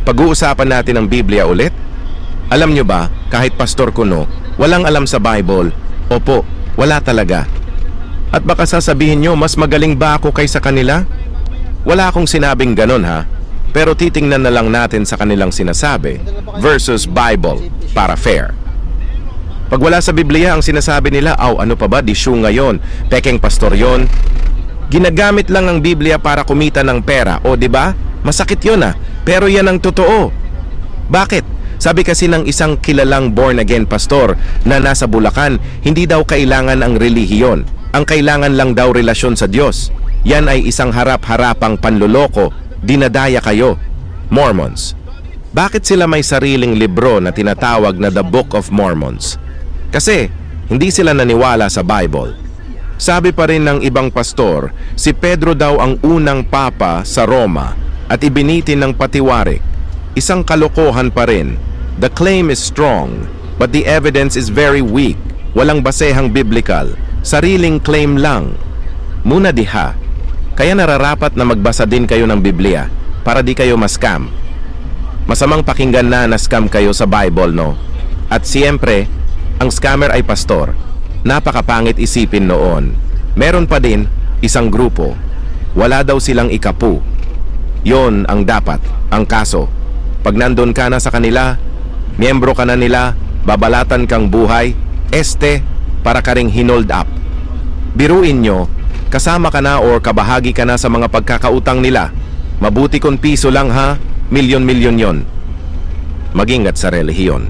Pag-uusapan natin ang Biblia ulit? Alam nyo ba, kahit Pastor Kuno, walang alam sa Bible? Opo, wala talaga. At baka sasabihin nyo, mas magaling ba ako kaysa kanila? Wala akong sinabing ganon ha, pero titingnan na lang natin sa kanilang sinasabi versus Bible para fair. Pag wala sa Biblia ang sinasabi nila, ano pa ba, disyu ngayon, pekeng pastor yon. Ginagamit lang ang Biblia para kumita ng pera, o di ba? Masakit yun pero yan ang totoo. Bakit? Sabi kasi ng isang kilalang born-again pastor na nasa Bulacan, hindi daw kailangan ang relihiyon. Ang kailangan lang daw relasyon sa Diyos. Yan ay isang harap-harapang panluloko. Dinadaya kayo, Mormons. Bakit sila may sariling libro na tinatawag na The Book of Mormons? Kasi hindi sila naniwala sa Bible. Sabi pa rin ng ibang pastor, si Pedro daw ang unang papa sa Roma at ibinitin ng patiwarik. Isang kalokohan pa rin. The claim is strong, but the evidence is very weak. Walang basehang biblical. Sariling claim lang. Muna diha. Kaya nararapat na magbasa din kayo ng Biblia para di kayo ma-scam. Masamang pakinggan na scam kayo sa Bible, no? At siyempre, ang scammer ay pastor. Napakapangit isipin noon. Meron pa din isang grupo. Wala daw silang ikapu. Yon ang dapat, ang kaso. Pag nandun ka na sa kanila, miyembro ka na nila, babalatan kang buhay, para ka ring hinold up. Biruin nyo, kasama ka na or kabahagi ka na sa mga pagkakautang nila. Mabuti kung piso lang ha, milyon-milyon yon. Mag-ingat sa relihiyon.